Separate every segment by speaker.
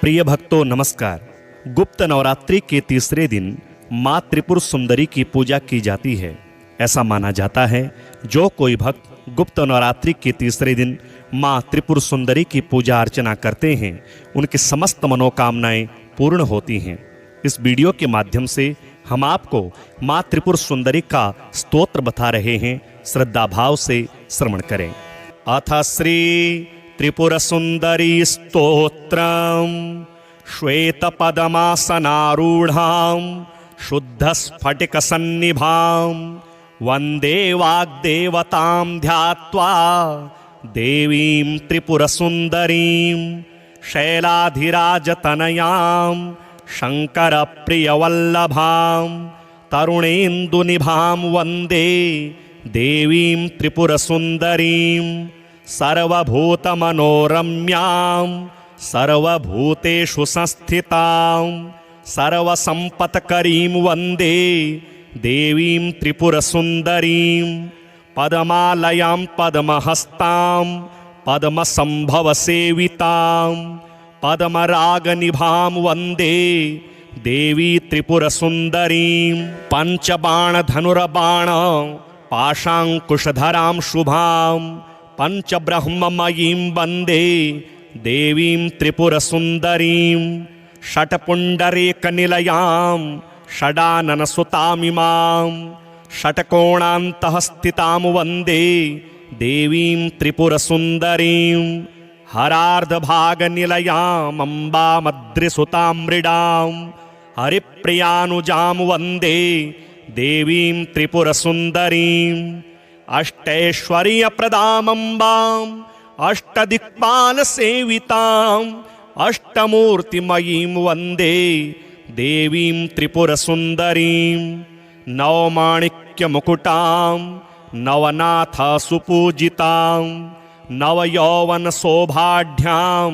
Speaker 1: प्रिय भक्तों नमस्कार। गुप्त नवरात्रि के तीसरे दिन माँ त्रिपुर सुंदरी की पूजा की जाती है। ऐसा माना जाता है जो कोई भक्त गुप्त नवरात्रि के तीसरे दिन माँ त्रिपुर सुंदरी की पूजा अर्चना करते हैं उनकी समस्त मनोकामनाएं पूर्ण होती हैं। इस वीडियो के माध्यम से हम आपको माँ त्रिपुर सुंदरी का स्तोत्र बता रहे हैं। श्रद्धा भाव से श्रवण करें। अथ श्री त्रिपुर सुंदरी स्तोत्रम् श्वेतपदमासनारूढ़ां शुद्धस्फटिकसन्निभां वन्दे वाग्देवतां ध्यात्वा देवीं त्रिपुरसुन्दरीं शैलाधिराजतनयां शङ्करप्रियवल्लभां तरुणेन्दुनिभां वन्दे देवीं त्रिपुरसुन्दरीं सर्वभूतमनोरम्यां सर्वभूतेषु संस्थितां सर्वसम्पत्करीं वन्दे देवीं त्रिपुरसुन्दरीं पद्मालयां पद्महस्तां पद्मसम्भवसेवितां पद्मरागनिभां वन्दे देवी त्रिपुरसुन्दरीं पञ्चबाणधनुर्बाण पाशाङ्कुशधरां शुभां पञ्चब्रह्ममयीं वन्दे देवीं त्रिपुरसुन्दरीं षट्पुण्डरीकनिलयां षडाननसुतामिमां षट्कोणान्तः स्थितां वन्दे देवीं त्रिपुरसुन्दरीं हरार्धभागनिलयाम् अम्बामद्रिसुतां मृडां हरिप्रियानुजां वन्दे देवीं त्रिपुरसुन्दरीं अष्टैश्वर्यप्रदामम्बाम् अष्टदिक्पालसेविताम् अष्टमूर्तिमयीं वन्दे देवीं त्रिपुरसुन्दरीं नवमाणिक्यमुकुटां नवनाथसुपूजितां नवयौवनशोभाढ्यां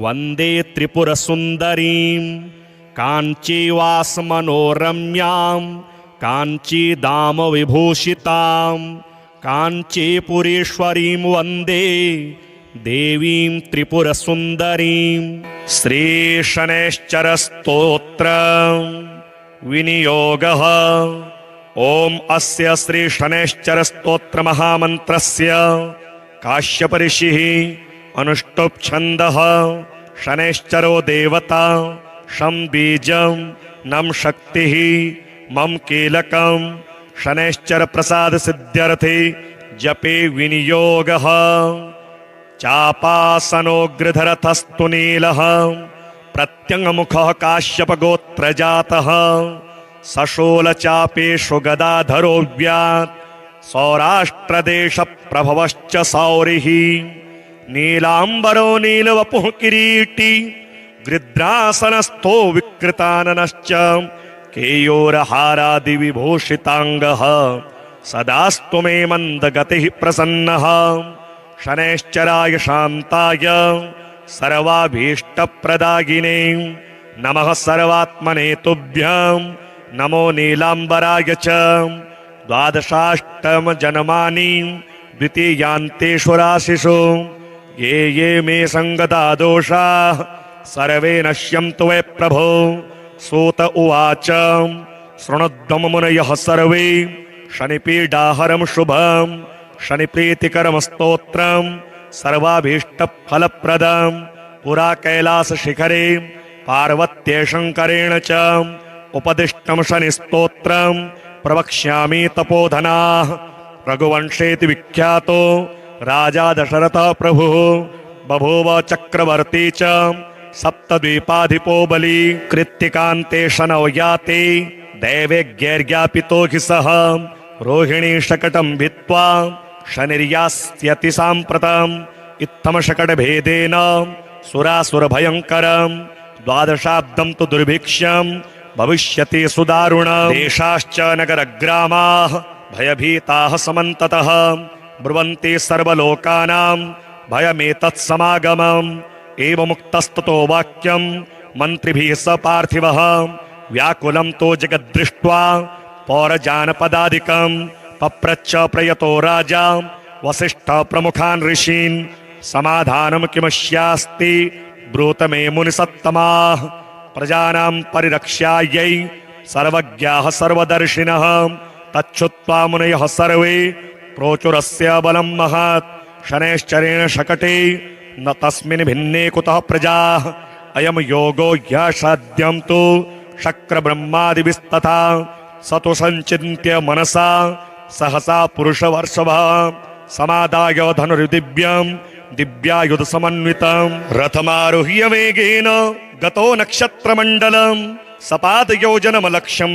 Speaker 1: वन्दे त्रिपुरसुन्दरीं काञ्चीवासमनोरम्यां काञ्चीदामविभूषितां काञ्चीपुरेश्वरीं वन्दे देवीं त्रिपुरसुन्दरीं। श्रीशनैश्चरस्तोत्रम् विनियोगः। ॐ अस्य श्रीशनैश्चरस्तोत्रमहामन्त्रस्य काश्यपऋषिः अनुष्टुप् छन्दः शनैश्चरो देवता शं बीजं नं शक्तिः मम कीलकं शनैश्चर प्रसाद सिद्ध्यर्थे जपे विनियोगः। चापासनोग्रधरथस्तु नीलः प्रत्यङ्गमुखः काश्यपगोत्रजातः सशूलचापेषु गदाधरो व्यात् सौराष्ट्रदेशप्रभवश्च सौरिः नीलाम्बरो नीलवपुः किरीटी गृध्रासनस्थो विकृताननश्च केयोरहारादिविभूषिताङ्गः सदास्तु मे मन्दगतिः प्रसन्नः। शनैश्चराय शान्ताय सर्वाभीष्टप्रदायिने नमः सर्वात्मने तुभ्यं नमो नीलाम्बराय च। द्वादशाष्टमजन्मानि द्वितीयान्तेषु राशिषु ये ये मे सङ्गता दोषाः सर्वे नश्यन्तु वै प्रभो। सूत उवाच शृणुध्वं मुनयः सर्वे शनिपीडाहरं शुभं शनिप्रीतिकरं स्तोत्रं सर्वाभीष्टफलप्रदं पुरा कैलासशिखरे पार्वत्यै शङ्करेण च उपदिष्टं शनिस्तोत्रं प्रवक्ष्यामि तपोधनाः। रघुवंशेति विख्यातो राजा दशरथः प्रभुः बभूव चक्रवर्ती च सप्तद्वीपाधिपो बली कृत्तिकान्ते शनौ याते दैवेज्ञैर्ज्ञापितो हि सः रोहिणी शकटं भित्त्वा शनिर्यास्यति साम्प्रतम् इत्थं शकटभेदेन सुरासुरभयङ्करं द्वादशाब्दं तु दुर्भिक्षं भविष्यति सुदारुणं। देशाश्च नगरग्रामाः भयभीताः समन्ततः ब्रुवन्ति सर्वलोकानां भयमेतत्समागमम्। एवमुक्तस्ततो वाक्यं मन्त्रिभिः स पार्थिवः व्याकुलं तो जगद्दृष्ट्वा पौरजानपदादिकं पप्रच्छ प्रयतो राजा वसिष्ठ प्रमुखान् ऋषीन् समाधानं किमस्यास्ति ब्रूतमे मुनिसत्तमाः प्रजानां परिरक्ष्यायै सर्वज्ञाः सर्वदर्शिनः तच्छ्रुत्वा मुनयः सर्वे प्रोचुरस्य बलं महत् शनैश्चरेण शकटे न तस्मिन् भिन्ने कुतः प्रजाः अयं योगो ह्यसाध्यं तु शक्रब्रह्मादिभिस्तथा स तु संचिन्त्य मनसा सहसा पुरुषवर्षभः समादाय धनुर्दिव्यं दिव्यायुधसमन्वितं रथमारुह्य वेगेन गतो नक्षत्रमण्डलं सपादयोजनमलक्ष्यं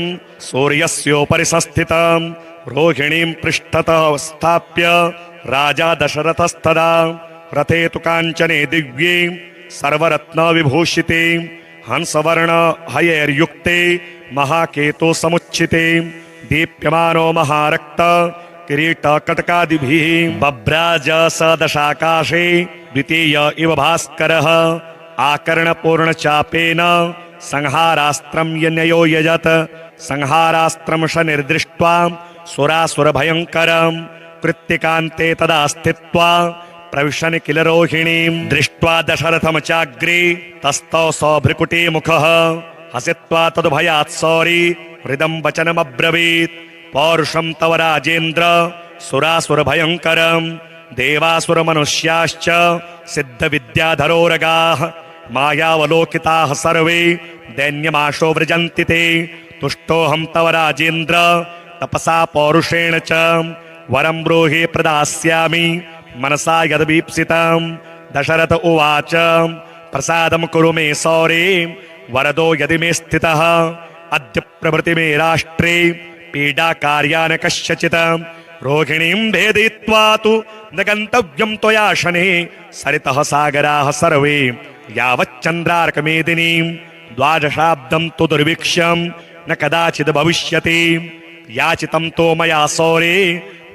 Speaker 1: सूर्यस्योपरि संस्थितं रोहिणीं पृष्ठतः स्थाप्य राजा दशरथस्तदा रथे तु काञ्चने दिव्ये सर्वरत्नविभूषिते हंसवर्ण हयैर्युक्ते महाकेतो समुच्चिते दीप्यमानो महारक्त किरीट कटकादिभिः बभ्राज सदशाकाशे द्वितीय इव भास्करः आकर्णपूर्णचापेन संहारास्त्रं यन्यो यजत संहारास्त्रं शनिर्दृष्ट्वा सुरासुरभयङ्करं कृत्तिकान्ते तदा स्थित्वा प्रविशन् किल रोहिणीं दृष्ट्वा दशरथं चाग्रे तस्थौ सभ्रुकुटी मुखः हसित्वा तद्भयात् सौरी हृदं वचनमब्रवीत् पौरुषं तव राजेन्द्र सुरासुरभयङ्करं देवासुरमनुष्याश्च सिद्धविद्याधरोरगाः मायावलोकिताः सर्वे दैन्यमाशो व्रजन्ति ते तुष्टोऽहं तव राजेन्द्र तपसा पौरुषेण च वरं ब्रूहि प्रदास्यामि मनसा यद्वीप्सितं दशरथ उवाच प्रसादं कुरु मे सौरे वरदो यदि मे स्थितः अद्य प्रभृति मे राष्ट्रे पीडा कार्या न कस्यचित् रोहिणीं भेदयित्वा तु न गन्तव्यं त्वया शने सरितः सागराः सर्वे यावच्चन्द्रार्कमेदिनीं द्वादशाब्दं तु दुर्भिक्षं न कदाचित् भविष्यति याचितं तो मया सौरे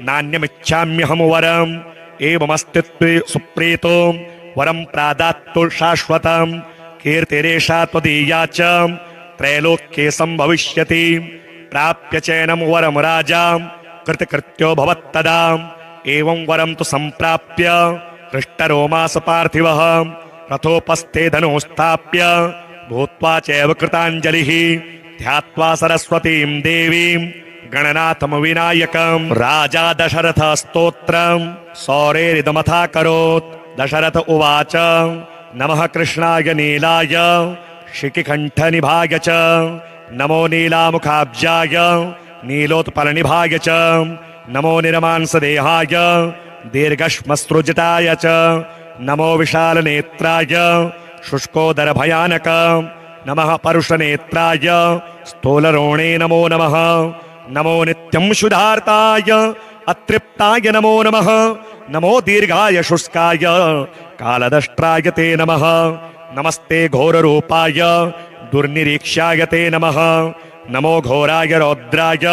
Speaker 1: नान्यमिच्छाम्यहं वरम् एवमस्तित्वे सुप्रीतो वरं प्रादात्तु शाश्वतं कीर्तिरेषा त्वदीया च त्रैलोक्ये संभविष्यति प्राप्य चैनं वरं राजा कृतकृत्यो भवत्तदा एवं वरं तु सम्प्राप्य हृष्टरोमास पार्थिवः रथोपस्थे धनुस्थाप्य भूत्वा चैव कृताञ्जलिः ध्यात्वा सरस्वतीं देवीं गणनाथं विनायकं राजा दशरथ स्तोत्रं सौरेरिदमथाकरोत् दशरथ उवाच नमः कृष्णाय नीलाय शिखिकण्ठनिभाय च नमो नीलामुखाब्जाय नीलोत्पलनिभाय च नमो निरमांसदेहाय दीर्घश्मश्रुजटाय च नमो विशालनेत्राय शुष्कोदरभयानक नमः परुषनेत्राय स्थूलरोणे नमो नमः नमो नित्यं शुद्धार्ताय अतृप्ताय नमो नमः नमो दीर्घाय शुष्काय कालदष्ट्राय ते नमः नमस्ते घोररूपाय दुर्निरीक्ष्याय ते नमः नमो घोराय रौद्राय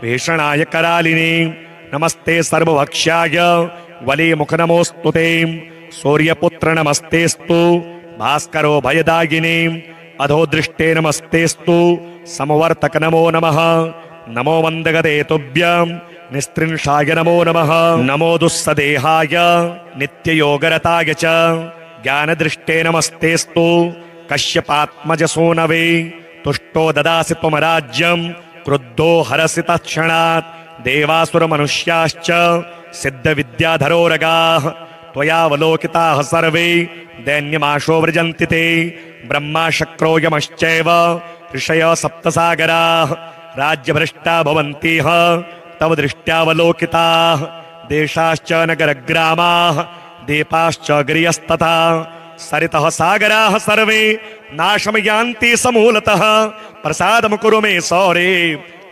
Speaker 1: भीषणाय करालिने नमस्ते सर्वभक्ष्याय वलीमुख नमोऽस्तु ते सूर्यपुत्र नमस्तेस्तु भास्करो भयदायिने अधोदृष्टे नमस्तेस्तु समवर्तक नमो नमः नमो मन्दगते तुभ्यं निस्त्रिंशाय नमो नमः नमो दुस्सदेहाय नित्ययोगरताय च ज्ञानदृष्टे नमस्तेस्तु कश्यपात्मजसूनवे तुष्टो ददासि त्वं राज्यं क्रुद्धो हरसि तत्क्षणात् देवासुरमनुष्याश्च सिद्धविद्याधरोरगाः त्वयावलोकिताः सर्वे दैन्यमाशो व्रजन्ति ते ब्रह्मा शक्रो यमश्चैव ऋषयः सप्तसागराः राज्यभ्रष्टा भवन्तिह तव दृष्ट्यावलोकिताः देशाश्च नगरग्रामाः दीपाश्च गिरियस्तथा सरितः सागराः सर्वे नाशं यान्ति समूलतः प्रसादं कुरु मे सौरे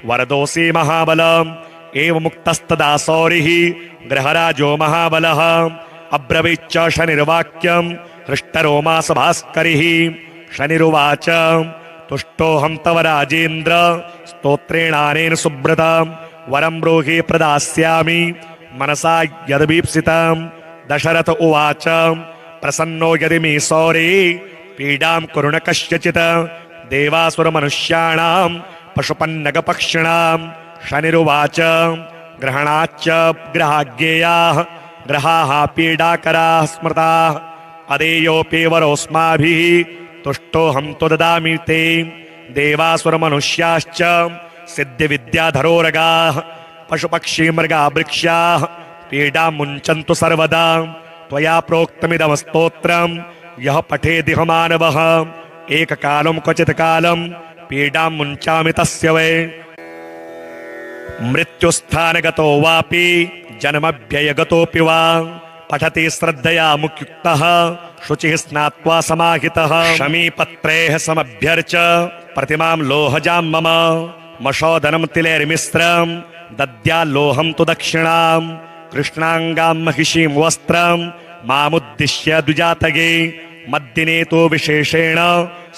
Speaker 1: वरदोऽसि महाबलम् एवमुक्तस्तदा सौरिः गृहराजो महाबलः अब्रवीच्च शनिर्वाक्यं हृष्टरोमास भास्करिः शनिरुवाच तुष्टोऽहं तव राजेन्द्र स्तोत्रेणानेन सुब्रतं वरं ब्रूहि प्रदास्यामि मनसा यद्वीप्सितं दशरथ उवाच प्रसन्नो यदि मे सौरे पीडां कुरु न कस्यचित् देवासुरमनुष्याणां पशुपन्नगपक्षिणां शनिरुवाच ग्रहणाच्च ग्रहाज्ञेयाः ग्रहाः पीडाकराः स्मृताः अदेयोऽपि वरोऽस्माभिः तुष्टोऽहं तु ददामि ते। देवासुरमनुष्याश्च सिद्धिविद्याधरोरगाः पशुपक्षी मृगा वृक्षाः पीडां मुञ्चन्तु सर्वदा। त्वया प्रोक्तमिदं स्तोत्रं यः पठेदिह मानवः एककालं क्वचित् कालं पीडां मुञ्चामि तस्य वै। मृत्युस्थानगतो वापि जन्मव्ययगतोऽपि वा पठति श्रद्धया मुक्युक्तः शुचिः स्नात्वा समाहितः। शमीपत्रैः समभ्यर्च प्रतिमां लोहजां मम मशोदनं तिलैर्मिश्रं दद्याल्लोहं तु दक्षिणां। कृष्णाङ्गां महिषीं वस्त्रं मामुद्दिश्य द्विजातये मद्दिने तु विशेषेण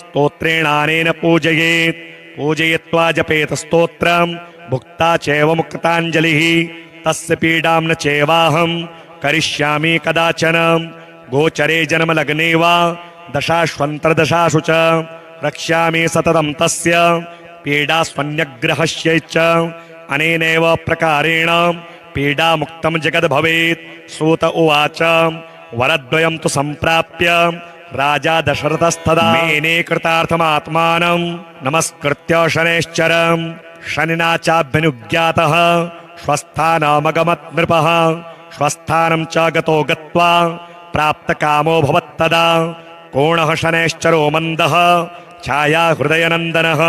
Speaker 1: स्तोत्रेणानेन पूजयेत्। पूजयित्वा जपेत स्तोत्रं भुक्ता चैव मुक्ताञ्जलिः तस्य पीडां न चैवाहं करिष्यामि कदाचन। गोचरे जन्मलग्ने वा दशाश्वन्तर्दशासु च रक्ष्यामि सततं तस्य पीडास्वन्यग्रहस्य च। अनेनैव प्रकारेण पीडामुक्तं जगद्भवेत्। सूत उवाच वरद्वयं तु सम्प्राप्य राजा दशरथस्तदा मेने कृतार्थमात्मानं नमस्कृत्य शनैश्चरं शनिना चाभ्यनुज्ञातः स्वस्थानमगमत् नृपः। स्वस्थानं च गतो गत्वा प्राप्तकामो भवत्तदा। कोणः शनैश्चरो मन्दः छाया हृदयनन्दनः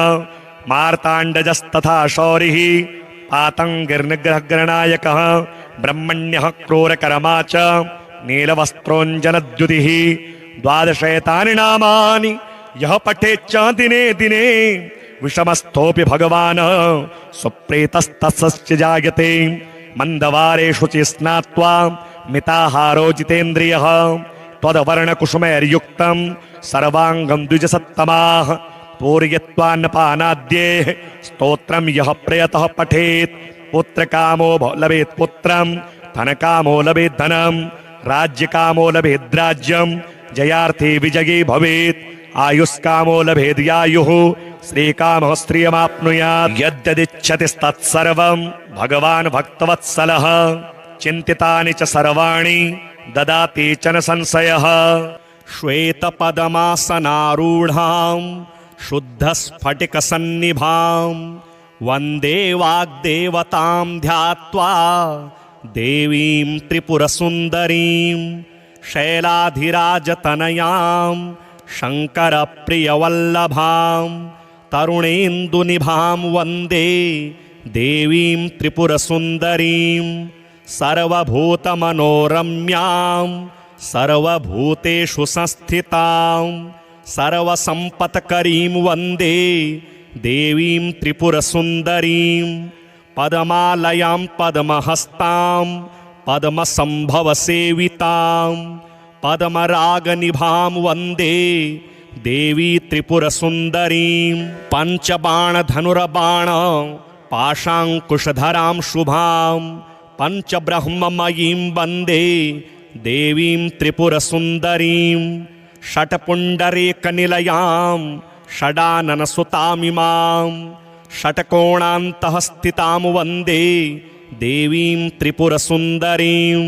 Speaker 1: मार्ताण्डजस्तथा शौरिः पातङ्गिर्निग्रहग्रनायकः ब्रह्मण्यः क्रूरकर्मा च नीलवस्त्रोञ्जनद्युतिः। 12 एतानि नामानि यः पठेच्च दिने दिने विषमस्थोऽपि भगवान् सुप्रीतस्तस्य जायते। मन्दवारे शुचि स्नात्वा मिताहारो जितेन्द्रियः त्वद्वर्णकुसुमैर्युक्तं सर्वाङ्गं द्विजसत्तमाः। पूरयित्वान्नपानाद्येः स्तोत्रं यः प्रयतः पठेत् पुत्रकामो लभेत् पुत्रं धनकामो लभेत् धनं राज्यकामो लभेत् राज्यं जयार्थी विजयी भवेत्। आयुष्कामो लभेद्यायुः श्रीकामः श्रियमाप्नुयात्। यद्यदिच्छतिस्तत्सर्वं भगवान् भक्तवत्सलः चिन्तितानि च सर्वाणि ददाति च न संशयः। श्वेतपदमासनारूढां शुद्धस्फटिकसन्निभां वन्दे वाग्देवतां ध्यात्वा देवीं त्रिपुरसुन्दरीं शैलाधिराजतनयां शङ्करप्रियवल्लभां तरुणेन्दुनिभां वन्दे देवीं त्रिपुरसुन्दरीं सर्वभूतमनोरम्यां सर्वभूतेषु संस्थितां सर्वसम्पत्करीं वन्दे देवीं त्रिपुरसुन्दरीं पद्मालयां पद्महस्तां पद्मसम्भवसेवितां पद्मरागनिभां वन्दे देवी त्रिपुरसुन्दरीं पञ्चबाणधनुर्बाण पाशाङ्कुशधरां शुभां पञ्चब्रह्ममयीं वन्दे देवीं त्रिपुरसुन्दरीं षट्पुण्डरीकनिलयां षडाननसुतामिमां षट्कोणान्तः स्थितां वन्दे देवीं त्रिपुरसुन्दरीं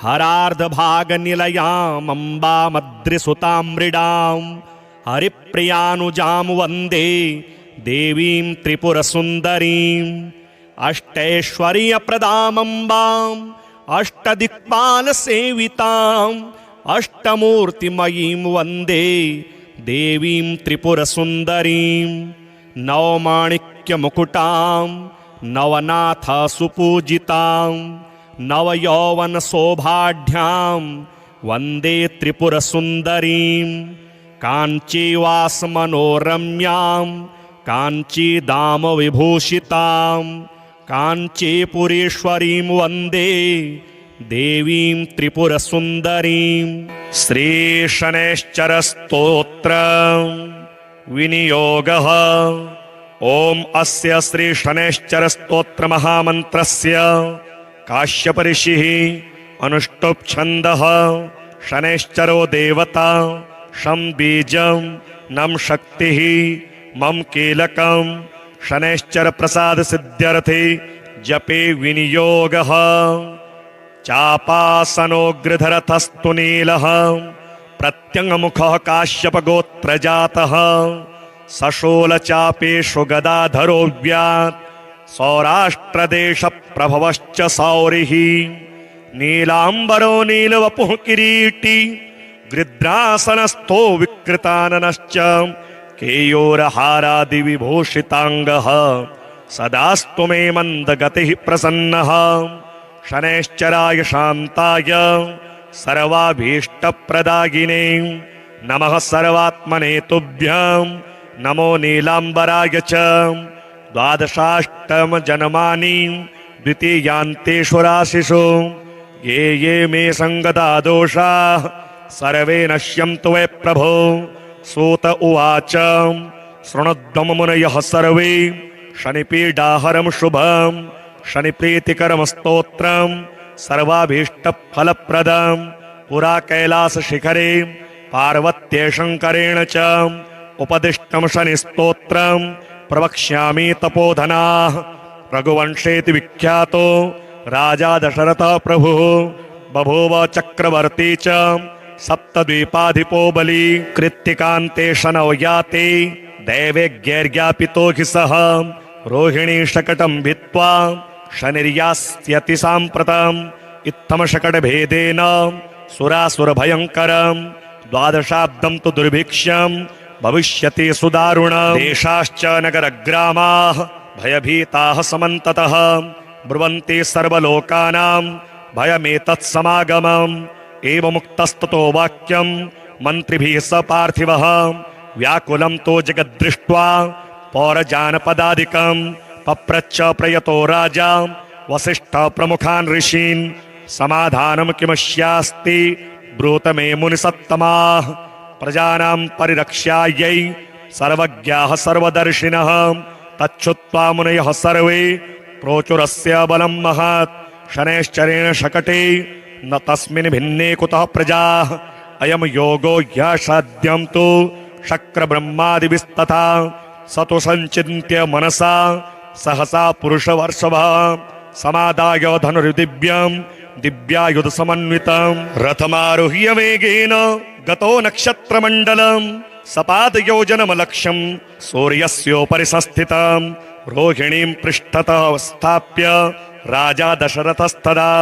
Speaker 1: हरार्धभागनिलयामम्बामद्रिसुतां मृडां हरिप्रियानुजां वन्दे देवीं त्रिपुरसुन्दरीं अष्टैश्वर्यप्रदामम्बाम् अष्टदिक्पालसेविताम् अष्टमूर्तिमयीं वन्दे देवीं त्रिपुरसुन्दरीं नवमाणिक्यमुकुटां नवनाथसुपूजितां नवयौवनशोभाढ्यां वन्दे त्रिपुरसुन्दरीं काञ्चीवासमनोरम्यां काञ्चीदामविभूषितां काञ्चीपुरीश्वरीं वन्दे देवीं त्रिपुरसुन्दरीं। श्रीशनैश्चरस्तोत्रं विनियोगः। ॐ अस्य श्रीशनैश्चरस्तोत्रमहामन्त्रस्य काश्यपऋषिः अनुष्टुप् छन्दः। शनैश्चरो देवता शं बीजं नम शक्तिः मम कीलकं शनैश्चर प्रसाद सिद्ध्यर्थे जपे विनियोगः। चापासनोग्रधरथस्तु नीलः प्रत्यङ्मुखः काश्यपगोत्रजातः सशोलचापेषु गदाधरो व्यात् सौराष्ट्रदेशप्रभवश्च सौरिः नीलाम्बरो नीलवपुः किरीटी गृध्रासनस्थो विकृताननश्च केयोरहारादिविभूषिताङ्गः सदास्तु मे मन्दगतिः प्रसन्नः शनैश्चराय शान्ताय सर्वाभीष्टप्रदायिने नमः सर्वात्मने तुभ्यं नमो नीलाम्बराय च द्वादशाष्टमजन्मानि द्वितीयान्तेषु राशिषु ये ये मे सङ्गता दोषाः सर्वे नश्यन्तु वै प्रभो। सूत उवाच शृणुध्वं मुनयः सर्वे शनिपीडाहरं शुभं शनिप्रीतिकरं स्तोत्रं सर्वाभीष्टफलप्रदं पुरा कैलासशिखरे पार्वत्यै शङ्करेण च उपदिष्टं शनिस्तोत्रं प्रवक्ष्यामि तपोधनाः। रघुवंशेति विख्यातो राजा दशरथः प्रभुः बभूव चक्रवर्ती च सप्तद्वीपाधिपो बली कृत्तिकान्ते शनौ याते दैवेज्ञैर्ज्ञापितो हि सः रोहिणी शकटं भित्त्वा शनिर्यास्यति साम्प्रतम् इत्थं शकटभेदेन सुरासुरभयङ्करं द्वादशाब्दं तु दुर्भिक्षं भविष्यति सुदारुणं। देशाश्च नगरग्रामाः भयभीताः समन्ततः ब्रुवन्ति सर्वलोकानां भयमेतत्समागमम्। एवमुक्तस्ततो वाक्यं मन्त्रिभिः स पार्थिवः व्याकुलं तो जगद्दृष्ट्वा पौरजानपदादिकं पप्रच्छ प्रयतो राजा वसिष्ठः प्रमुखान् ऋषीन् समाधानं किमस्यास्ति ब्रूत मे मुनिसत्तमाः। प्रजानां परिरक्षायै सर्वज्ञाः सर्वदर्शिनः तच्छ्रुत्वा मुनयः सर्वे प्रोचुरस्य बलं महत् शनैश्चरेण शकटे न तस्मिन् भिन्ने कुतः प्रजाः अयं योगो ह्यसाध्यं तु शक्रब्रह्मादिभिस्तथा स तु सञ्चिन्त्य मनसा सहसा पुरुषवर्षभः समादाय धनुर्दिव्यं दिव्यायुधसमन्वितं रथमारुह्य वेगेन गतो नक्षत्रमण्डलं सपादयोजनमलक्ष्यं सूर्यस्योपरि संस्थितं रोहिणीं पृष्ठतः स्थाप्य राजा दशरथस्तदा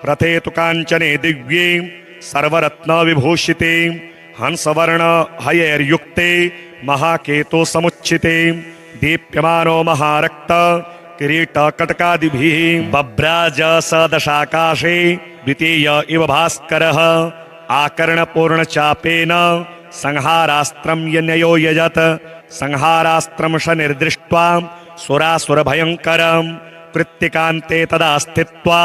Speaker 1: रथे तु काञ्चने दिव्ये सर्वरत्नविभूषिते हंसवर्ण हयैर्युक्ते महाकेतो समुच्चिते दीप्यमानो महारक्त किरीटकटकादिभिः बभ्राज सदशाकाशे द्वितीय इव भास्करः आकर्णपूर्णचापेन संहारास्त्रं यन्यो यजत संहारास्त्रं शनिर्दृष्ट्वा सुरासुरभयङ्करं कृत्तिकान्ते तदा स्थित्वा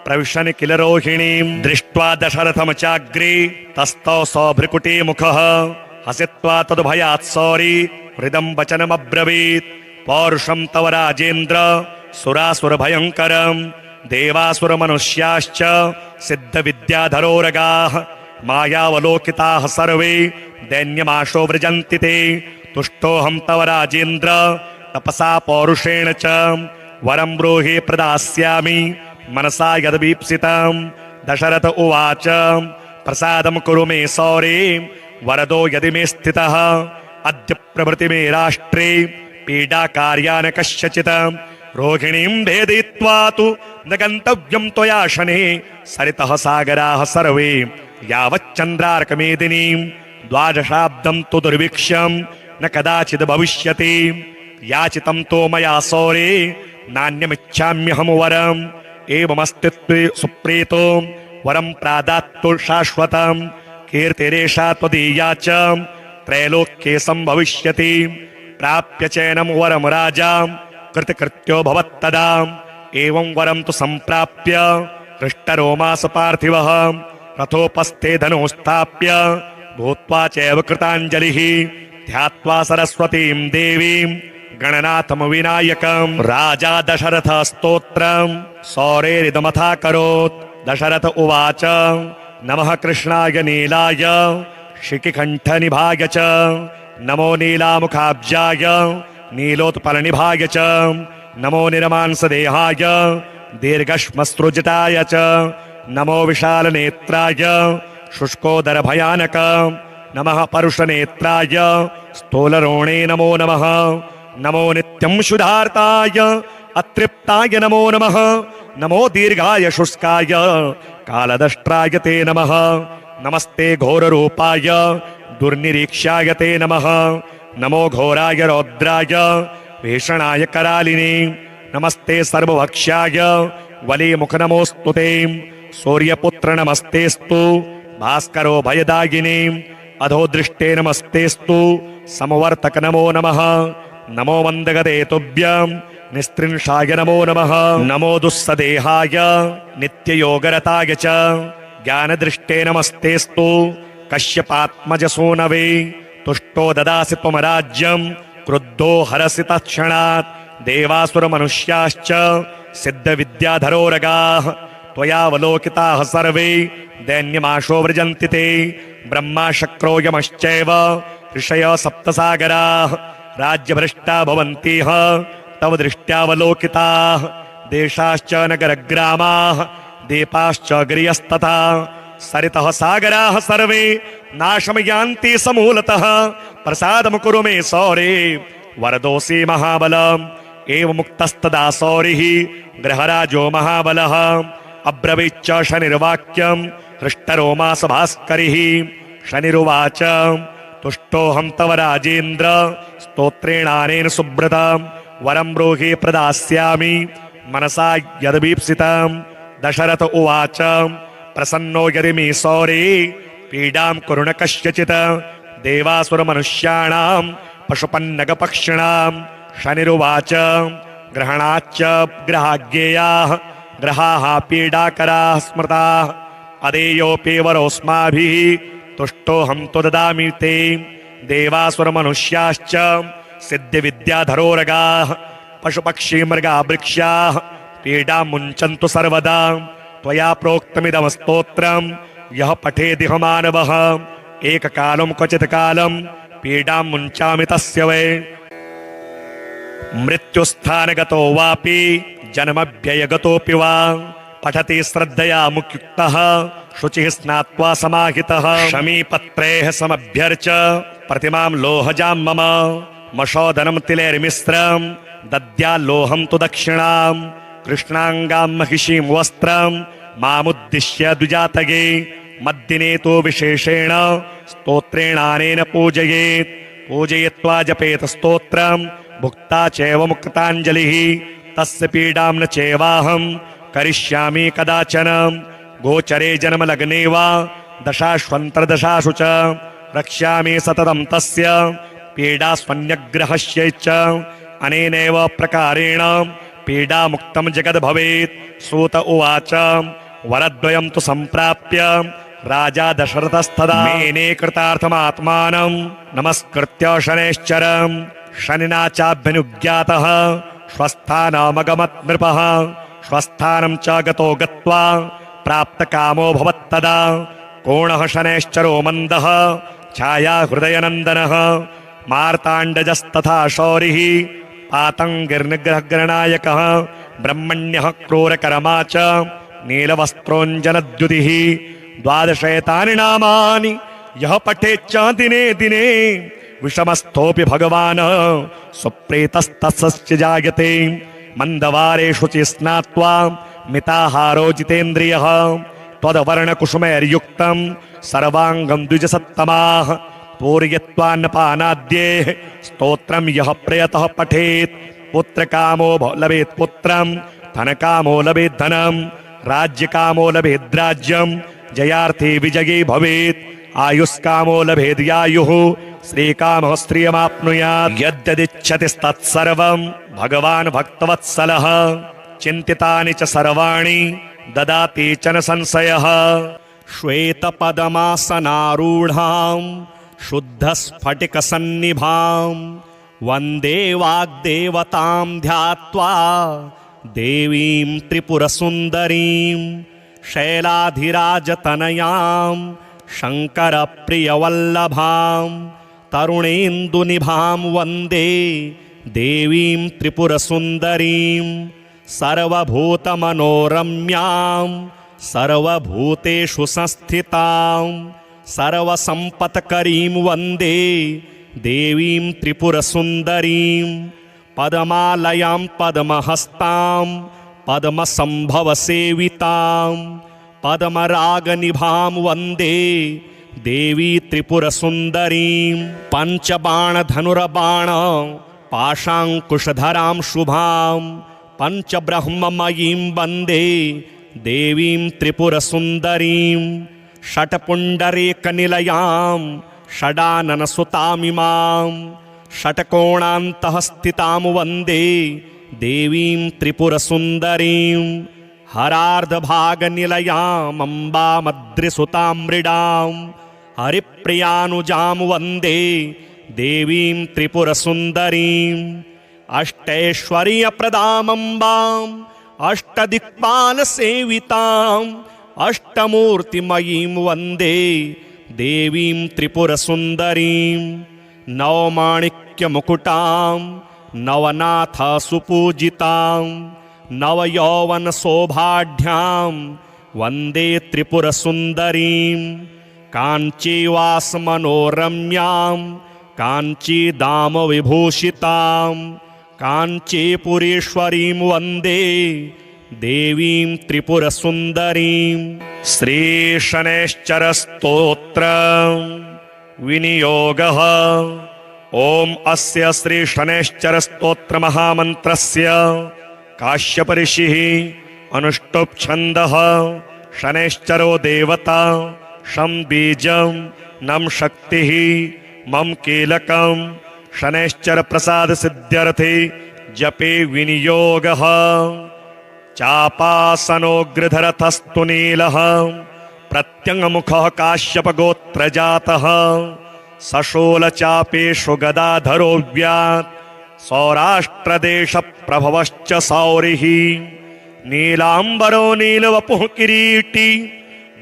Speaker 1: प्रविशन् किल रोहिणीं दृष्ट्वा दशरथं चाग्रे तस्थौ सभ्रुकुटी मुखः हसित्वा तद्भयात् सौरी हृदं वचनमब्रवीत् पौरुषं तव राजेन्द्र सुरासुरभयङ्करं देवासुरमनुष्याश्च सिद्धविद्याधरोरगाः मायावलोकिताः सर्वे दैन्यमाशो व्रजन्ति ते तुष्टोऽहं तव राजेन्द्र तपसा पौरुषेण च वरं ब्रूहि प्रदास्यामि मनसा यद्वीप्सितं। दशरथ उवाच प्रसादं कुरु मे सौरे वरदो यदि मे स्थितः अद्य प्रभृति मे राष्ट्रे पीडाकार्या न कस्यचित् रोहिणीं भेदयित्वा तु न गन्तव्यं त्वया शने सरितः सागराः सर्वे यावच्चन्द्रार्कमेदिनीं द्वादशाब्दं तु दुर्भिक्षं न कदाचित् भविष्यति याचितं तो मया सौरे नान्यमिच्छाम्यहं वरम् एवमस्तित्वे सुप्रीतो वरं प्रादात्तु शाश्वतं कीर्तिरेषा त्वदीया च त्रैलोक्ये संभविष्यति प्राप्य चैनं वरं राजा कृतकृत्यो भवत्तदा एवं वरं तु सम्प्राप्य हृष्टरोमास पार्थिवः रथोपस्थे धनुस्थाप्य भूत्वा चैव कृताञ्जलिः ध्यात्वा सरस्वतीं देवीं गणनाथं विनायकं राजा दशरथ स्तोत्रं सौरेरिदमथाकरोत्। दशरथ उवाच नमः कृष्णाय नीलाय शिखिकण्ठनिभाय च नमो नीलामुखाब्जाय नीलोत्पलनिभाय च नमो निरमांसदेहाय दीर्घश्मश्रुजटाय च नमो विशालनेत्राय शुष्कोदर भयानक नमः परुषनेत्राय स्थूलरोणे नमो नमः नमो नित्यं शुद्धार्ताय अतृप्ताय नमो नमः नमो दीर्घाय शुष्काय कालदष्ट्राय ते नमः नमस्ते घोररूपाय दुर्निरीक्षाय ते नमः नमो घोराय रौद्राय भीषणाय करालिने नमस्ते सर्वभक्ष्याय वलीमुख नमोऽस्तु ते सूर्यपुत्र नमस्तेस्तु भास्करो भयदायिने अधोदृष्टे नमस्तेस्तु समवर्तक नमो नमः नमो मन्दगते तुभ्यं निस्त्रिंशाय नमो नमः नमो दुस्सदेहाय नित्ययोगरताय च ज्ञानदृष्टे नमस्तेस्तु कश्यपात्मजसूनवे तुष्टो ददासि त्वमराज्यं क्रुद्धो हरसि तत्क्षणात् देवासुरमनुष्याश्च सिद्धविद्याधरोरगाः त्वयावलोकिताः सर्वे दैन्यमाशो व्रजन्ति ते ब्रह्मा शक्रो यमश्चैव ऋषयः सप्तसागराः राज्यभ्रष्टा भवन्तीह तव दृष्ट्यावलोकिताः देशाश्च नगरग्रामाः दीपाश्च गिरियस्तथा सरितः सागराः सर्वे नाशं यान्ति समूलतः प्रसादं कुरु मे सौरे वरदोऽसि महाबलम् एवं मुक्तस्तदा सौरिः गृहराजो महाबलः अब्रवीच्च शनिर्वाक्यं हृष्टरोमास भास्करिः शनिरुवाच तुष्टोऽहं तव राजेन्द्र स्तोत्रेणानेन सुब्रतं वरं ब्रूहि प्रदास्यामि मनसा यदभीप्सितं दशरथ उवाच प्रसन्नो यदि मे सौरे पीडां कुरु न कस्यचित् देवासुरमनुष्याणां पशुपन्नगपक्षिणां शनिरुवाच ग्रहणाच्च ग्रहाज्ञेयाः ग्रहाः पीडाकराः स्मृताः अदेयोऽपि वरोऽस्माभिः तुष्टोऽहं तु ददामि ते देवासुरमनुष्याश्च सिद्धिविद्याधरोरगाः पशुपक्षी मृगा वृक्षाः पीडां मुञ्चन्तु सर्वदा त्वया प्रोक्तमिदं स्तोत्रं यः पठेदिह मानवः एककालं क्वचित् कालं पीडां मुञ्चामि तस्य वै मृत्युस्थानगतो वापि जन्मभ्ययगतोऽपि वा पठति श्रद्धया मुक्युक्तः शुचिः स्नात्वा समाहितः शमीपत्रैः समभ्यर्च प्रतिमां लोहजां मम मशोदनं तिलैर्मिश्रं दद्याल्लोहं तु दक्षिणां कृष्णाङ्गां महिषीं वस्त्रं मामुद्दिश्य द्विजातये मद्दिने तु विशेषेण स्तोत्रेणानेन पूजयेत् पूजयित्वा जपेत स्तोत्रं भुक्ता चैव मुक्ताञ्जलिः तस्य पीडां न चैवाहं करिष्यामि कदाचन गोचरे जन्मलग्ने वा दशाश्वन्तर्दशासु च रक्ष्यामि सततं तस्य पीडास्वन्यग्रहस्यैश्च अनेनैव प्रकारेण पीडामुक्तं जगद्भवेत् सूत उवाच वरद्वयं तु सम्प्राप्य राजा दशरथस्तदा मेने कृतार्थमात्मानं नमस्कृत्य शनैश्चरं शनिना चाभ्यनुज्ञातः स्वस्थानमगमत् नृपः स्वस्थानं च गतो गत्वा प्राप्तकामो भवत्तदा कोणः शनैश्चरो मन्दः छाया हृदयनन्दनः मार्ताण्डजस्तथा शौरिः पातङ्गिर्निग्रहग्रनायकः ब्रह्मण्यः क्रूरकर्मा च नीलवस्त्रोञ्जनद्युतिः द्वादशैतानि नामानि यः पठेच्च दिने दिने विषमस्थोऽपि भगवान् सुप्रीतस्तस्य जायते मन्दवारेषु च स्नात्वा मिताहारो जितेन्द्रियः त्वद्वर्णकुसुमैर्युक्तं सर्वाङ्गं द्विजसत्तमाः पूरयित्वान्नपानाद्येः स्तोत्रं यः प्रयतः पठेत् पुत्रकामो लभेत् पुत्रं धनकामो लभेत् धनं राज्यकामो लभेत् राज्यं जयार्थी विजयी भवेत् आयुष्कामो लभेद्यायुः श्रीकामः श्रियमाप्नुयात् यद्यदिच्छति तत्सर्वं भगवान् भक्तवत्सलः चिन्तितानि च सर्वाणि ददाति च न संशयः श्वेतपदमासनारूढां शुद्धस्फटिकसन्निभां वन्दे वाग्देवतां ध्यात्वा देवीं त्रिपुरसुन्दरीं शैलाधिराजतनयां शङ्करप्रियवल्लभां तरुणेन्दुनिभां वन्दे देवीं त्रिपुरसुन्दरीं सर्वभूतमनोरम्यां सर्वभूतेषु संस्थितां सर्वसम्पत्करीं वन्दे देवीं त्रिपुरसुन्दरीं पद्मालयां पद्महस्तां पद्मसम्भवसेवितां पद्मरागनिभां वन्दे देवी त्रिपुरसुन्दरीं पञ्चबाणधनुर्बाण पाशाङ्कुशधरां शुभां पञ्चब्रह्ममयीं वन्दे देवीं त्रिपुरसुन्दरीं षट्पुण्डरीकनिलयां षडाननसुतामिमां षट्कोणान्तः स्थितां वन्दे देवीं त्रिपुरसुन्दरीं हरार्धभागनिलयामम्बामद्रिसुतां मृडां हरिप्रियानुजां वन्दे देवीं त्रिपुरसुन्दरीं अष्टैश्वर्यप्रदामम्बाम् अष्टदिक्पालसेविताम् अष्टमूर्तिमयीं वन्दे देवीं त्रिपुरसुन्दरीं नवमाणिक्यमुकुटां नवनाथसुपूजितां नवयौवनशोभाढ्यां वन्दे त्रिपुरसुन्दरीं काञ्चीवासमनोरम्यां काञ्चीदामविभूषितां काञ्चीपुरीश्वरीं वन्दे देवीं त्रिपुरसुन्दरीं श्रीशनैश्चरस्तोत्र विनियोगः। ॐ अस्य श्रीशनैश्चरस्तोत्रमहामन्त्रस्य काश्यपऋषिः अनुष्टुप् छन्दः शनैश्चरो देवता शं बीजं नम शक्तिः मम कीलकं शनैश्चर प्रसाद सिद्ध्यर्थे जपे विनियोगः। चापासनोग्रधरथस्तु नीलः प्रत्यङ्गमुखः काश्यपगोत्रजातः सशूलचापेषु गदाधरो व्यात् सौराष्ट्रदेशप्रभवश्च सौरिः नीलाम्बरो नीलवपुः किरीटी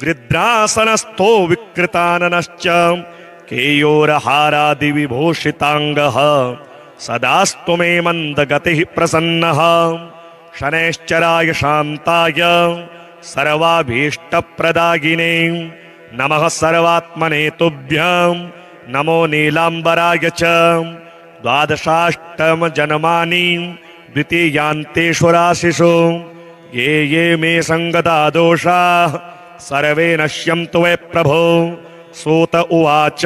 Speaker 1: गृध्रासनस्थो विकृताननश्च केयूरहारादिविभूषिताङ्गः सदास्तु मे मन्दगतिः प्रसन्नः। शनैश्चराय शान्ताय सर्वाभीष्टप्रदायिने नमः सर्वात्मने तुभ्यं नमो नीलाम्बराय च। द्वादशाष्टमजन्मानि द्वितीयान्तेषु राशिषु ये ये मे सङ्गता दोषाः सर्वे नश्यन्तु वै प्रभो। सूत उवाच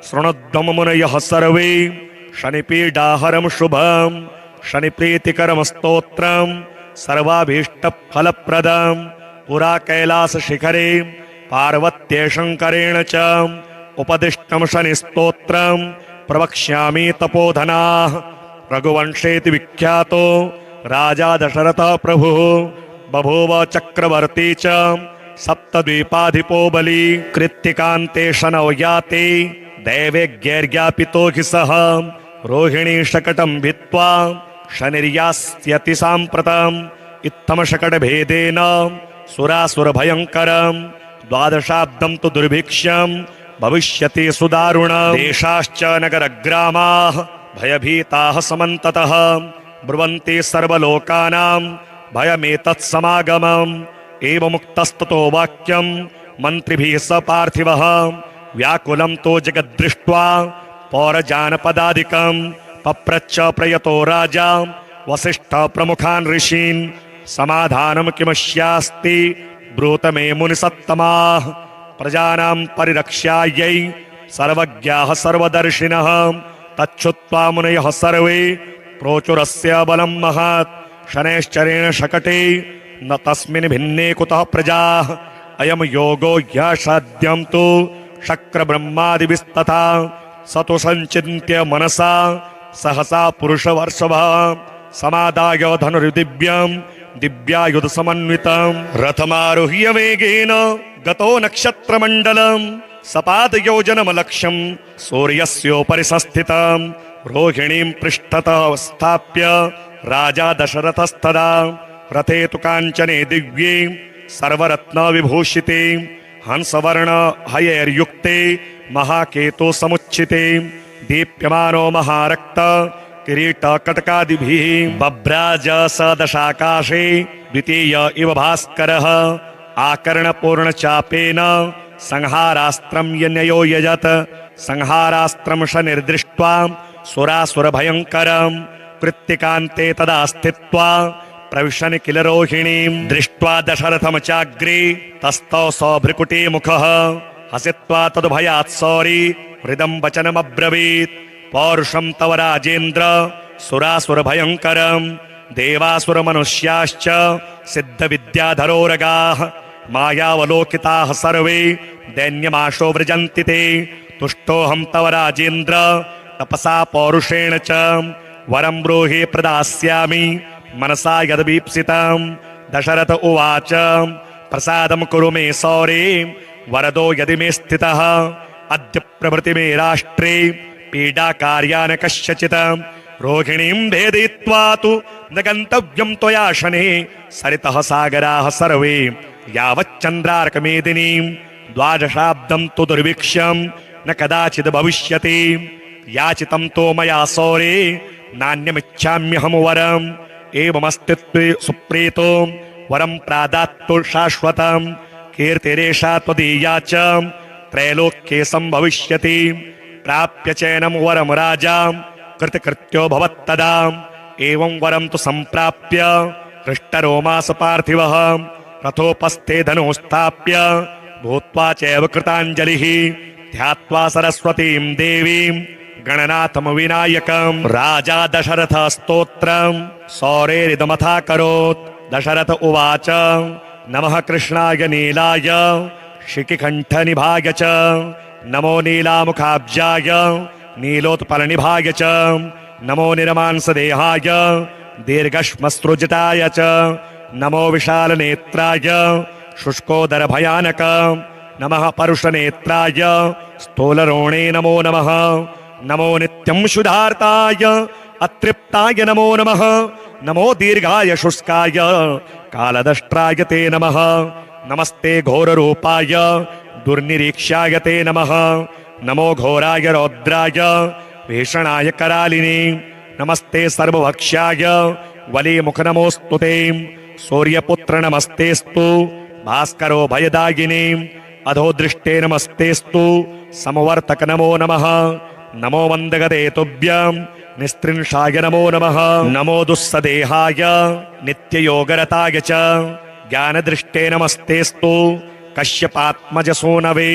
Speaker 1: शृणुध्वं मुनयः सर्वे शनिपीडाहरं शुभं शनिप्रीतिकरं स्तोत्रं सर्वाभीष्टफलप्रदं पुरा कैलासशिखरे पार्वत्यै शङ्करेण च उपदिष्टं शनिस्तोत्रं प्रवक्ष्यामि तपोधनाः। रघुवंशेति विख्यातो राजा दशरथः प्रभुः बभूव चक्रवर्ती च सप्तद्वीपाधिपो बली कृत्तिकान्ते शनौ याते दैवेज्ञैर्ज्ञापितो हि सः रोहिणी शकटं भित्त्वा शनिर्यास्यति साम्प्रतम् इत्थं शकटभेदेन सुरासुरभयङ्करं द्वादशाब्दं तु दुर्भिक्षं भविष्यति सुदारुणं। देशाश्च नगरग्रामाः भयभीताः समन्ततः ब्रुवन्ति सर्वलोकानां भयमेतत्समागमम्। एवमुक्तस्ततो वाक्यं मन्त्रिभिः स पार्थिवः व्याकुलं तो जगद्दृष्ट्वा पौरजानपदादिकं पप्रच्छ प्रयतो राजा वसिष्ठः प्रमुखान् ऋषीन् समाधानं किमस्यास्ति ब्रूत मे मुनिसत्तमाः। प्रजानां परिरक्षायै सर्वज्ञाः सर्वदर्शिनः तच्छ्रुत्वा मुनयः सर्वे प्रोचुरस्य बलं महत्। शनैश्चरेण शकटे न तस्मिन् भिन्ने कुतः प्रजाः अयं योगो ह्यसाध्यं तु शक्रब्रह्मादिभिस्तथा स तु सञ्चिन्त्य मनसा सहसा पुरुषवर्षभः समादाय धनुर्दिव्यं दिव्यायुधसमन्वितं रथमारुह्य वेगेन गतो नक्षत्रमण्डलं सपादयोजनमलक्ष्यं सूर्यस्योपरि संस्थितं रोहिणीं पृष्ठतः स्थाप्य राजा दशरथस्तदा रथे तु काञ्चने दिव्ये सर्वरत्नविभूषिते हंसवर्ण हयैर्युक्ते महाकेतो समुच्चिते दीप्यमानो महारक्त किरीटकटकादिभिः बभ्राज स दशाकाशे द्वितीय इव भास्करः आकर्णपूर्णचापेन संहारास्त्रं यन्यो यजत संहारास्त्रं शनिर्दृष्ट्वा सुरासुरभयङ्करं कृत्तिकान्ते तदा स्थित्वा प्रविशन् किल रोहिणीं दृष्ट्वा दशरथं चाग्रे तस्थौ सौभृकुटे मुखः हसित्वा तदुभयात् सौरी हृदं वचनमब्रवीत् पौरुषं तव राजेन्द्र सुरासुरभयङ्करं देवासुरमनुष्याश्च सिद्धविद्याधरोरगाः मायावलोकिताः सर्वे दैन्यमाशो व्रजन्ति ते तुष्टोऽहं तव राजेन्द्र तपसा पौरुषेण च वरं ब्रूहि प्रदास्यामि मनसा यद्वीप्सितं। दशरथ उवाच प्रसादं कुरु मे सौरे वरदो यदि मे स्थितः अद्य प्रभृति मे राष्ट्रे पीडाकार्या न कस्यचित् रोहिणीं भेदयित्वा तु न गन्तव्यं त्वया शने सरितः सागराः सर्वे यावच्चन्द्रार्कमेदिनीं द्वादशाब्दं तु दुर्भिक्षं न कदाचित् भविष्यति याचितं तो मया सौरे नान्यमिच्छाम्यहं वरम् एवमस्ति सुप्रीतो वरं प्रादात्तु शाश्वतं कीर्तिरेषा त्वदीया च त्रैलोक्ये संभविष्यति प्राप्य चैनं वरं राजा कृतकृत्यो भवत्तदा एवं वरं तु सम्प्राप्य हृष्टरोमास पार्थिवः रथोपस्थे धनुस्थाप्य भूत्वा चैव कृताञ्जलिः ध्यात्वा सरस्वतीं देवीं गणनाथं विनायकं राजा दशरथ स्तोत्रं सौरेरिदमथाकरोत्। दशरथ उवाच नमः कृष्णाय नीलाय शिखिकण्ठनिभाय च नमो नीलामुखाब्जाय नीलोत्पलनिभाय च नमो निरमांसदेहाय दीर्घश्मश्रुजिताय च नमो विशालनेत्राय शुष्कोदरभयानक नमः परुषनेत्राय स्थूलरोणे नमो नमः नमो नित्यं शुद्धार्ताय अतृप्ताय नमो नमः नमो दीर्घाय शुष्काय कालदष्ट्राय ते नमः नमस्ते घोररूपाय दुर्निरीक्ष्याय ते नमः नमो घोराय रौद्राय भीषणाय करालिने नमस्ते सर्वभक्ष्याय वलीमुख नमोऽस्तु ते सूर्यपुत्र नमस्तेस्तु भास्करो भयदायिने अधोदृष्टे नमस्तेस्तु समवर्तक नमो नमः नमो वन्दगते तुभ्यं निस्त्रिंशाय नमो नमः नमो दुस्सदेहाय नित्ययोगरताय च ज्ञानदृष्टे नमस्तेस्तु कश्यपात्मज सूनवे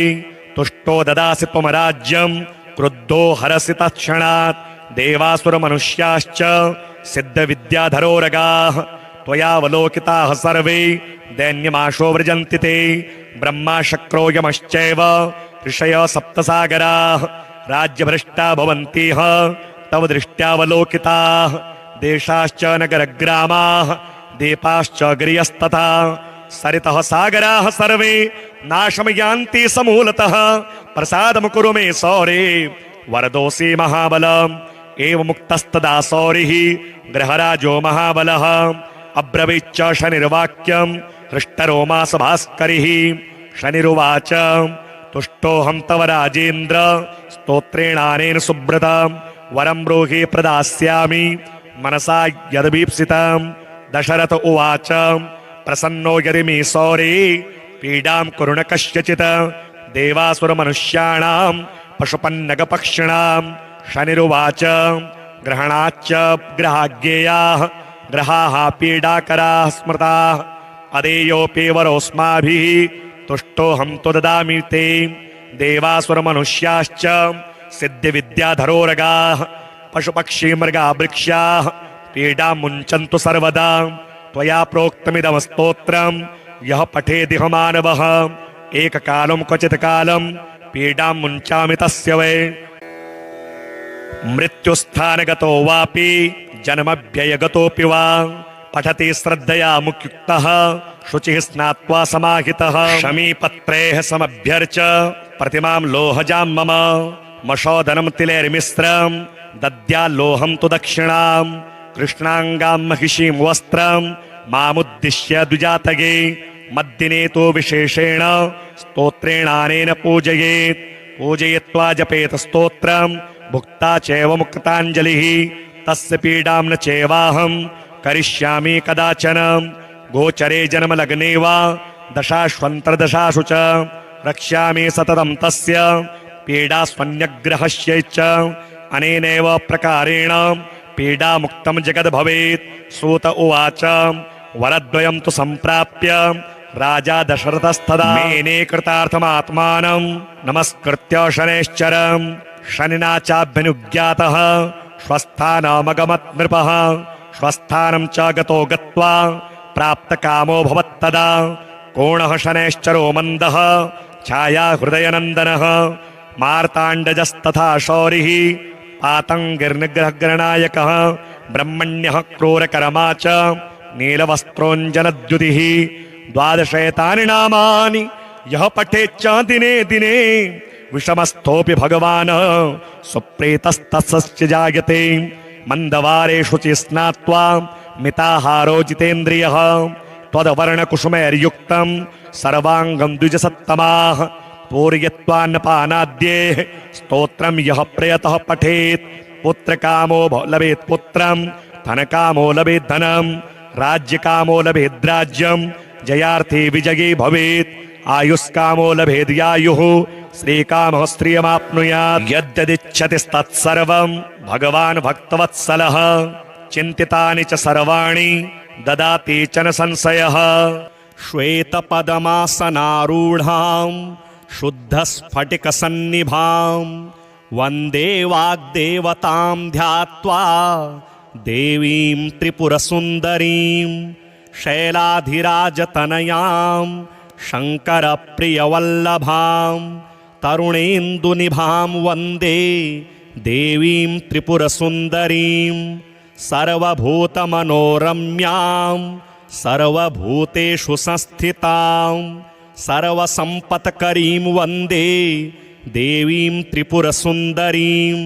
Speaker 1: तुष्टो ददासि त्वं राज्यं क्रुद्धो हरसि तत्क्षणात् देवासुरमनुष्याश्च सिद्धविद्याधरोरगाः त्वयावलोकिताः सर्वे दैन्यमाशो व्रजन्ति ते ब्रह्मा शक्रो यमश्चैव ऋषयः सप्तसागराः राज्यभ्रष्टा भवन्तीह तव दृष्ट्यावलोकिताः देशाश्च नगरग्रामाः दीपाश्च गिरियस्तथा सरितः सागराः सर्वे नाशं यान्ति समूलतः प्रसादं कुरु मे सौरे वरदोऽसि महाबलम् एवमुक्तस्तदा सौरिः गृहराजो महाबलः अब्रवीच्च शनिर्वाक्यं हृष्टरोमास भास्करिः शनिरुवाच तुष्टोऽहं तव राजेन्द्र स्तोत्रेणानेन सुब्रतं वरं ब्रूहि प्रदास्यामि मनसा यद्वीप्सितं। दशरथ उवाच प्रसन्नो यदि मे सौरे पीडां कुरु न कस्यचित् देवासुरमनुष्याणां पशुपन्नगपक्षिणां। शनिरुवाच ग्रहणाच्च ग्रहाज्ञेयाः ग्रहाः पीडाकराः स्मृताः अदेयोऽपि वरोऽस्माभिः तुष्टोऽहं तु ददामि ते देवासुरमनुष्याश्च सिद्धिविद्याधरोरगाः पशुपक्षी मृगा वृक्षाः पीडां मुञ्चन्तु सर्वदा त्वया प्रोक्तमिदं स्तोत्रं यः पठेदिह मानवः एककालं क्वचित् कालं पीडां मुञ्चामि तस्य वै मृत्युस्थानगतो वापि जन्मव्ययगतोऽपि वा पठति श्रद्धया मुक्युक्तः शुचिः स्नात्वा समाहितः शमीपत्रैः समभ्यर्च प्रतिमां लोहजां मम मशोदनं तिलैर्मिश्रं दद्याल्लोहं तु दक्षिणां कृष्णाङ्गां महिषीं वस्त्रं मामुद्दिश्य द्विजातये मद्दिने तु विशेषेण स्तोत्रेणानेन पूजयेत् पूजयित्वा जपेत स्तोत्रं भुक्ता चैव मुक्ताञ्जलिः तस्य पीडां न चैवाहं करिष्यामि कदाचन गोचरे जन्मलग्ने वा दशाश्वन्तर्दशासु च रक्ष्यामि सततं तस्य पीडास्वन्यग्रहस्यैश्च अनेनैव प्रकारेण पीडामुक्तं जगद्भवेत्। सूत उवाच वरद्वयं तु सम्प्राप्य राजा दशरथस्तदा मेने कृतार्थमात्मानं नमस्कृत्य शनैश्चरं शनिना चाभ्यनुज्ञातः स्वस्थानमगमत् नृपः। स्वस्थानं च गतो गत्वा प्राप्तकामो भवत्तदा कोणः शनैश्चरो मन्दः छाया हृदयनन्दनः मार्ताण्डजस्तथा शौरिः पातङ्गिर्निग्रहगणनायकः ब्रह्मण्यः क्रूरकर्मा च नीलवस्त्रोञ्जनद्युतिः। 12 एतानि नामानि यः पठेच्च दिने दिने विषमस्थोऽपि भगवान् सुप्रीतस्तस्य जायते। मन्दवारेषु च स्नात्वा मिताहारो जितेन्द्रियः त्वद्वर्णकुसुमैर्युक्तं सर्वाङ्गं द्विजसत्तमाः पूरयित्वान्नपानाद्येः स्तोत्रं यः प्रयतः पठेत् पुत्रकामो लभेत् पुत्रं धनकामो लभेत् धनं राज्यकामो लभेत् राज्यं जयार्थी विजयी भवेत् आयुष्कामो लभेद्यायुः श्रीकामः श्रियमाप्नुयात्। यद्यदिच्छतिस्तत्सर्वं भगवान् भक्तवत्सलः चिन्तितानि च सर्वाणि ददाति च न संशयः। श्वेतपदमासनारूढां शुद्धस्फटिकसन्निभां वन्दे वाग्देवतां ध्यात्वा देवीं त्रिपुरसुन्दरीं शैलाधिराजतनयां शङ्करप्रियवल्लभां तरुणेन्दुनिभां वन्दे देवीं त्रिपुरसुन्दरीं सर्वभूतमनोरम्यां सर्वभूतेषु संस्थितां सर्वसम्पत्करीं वन्दे देवीं त्रिपुरसुन्दरीं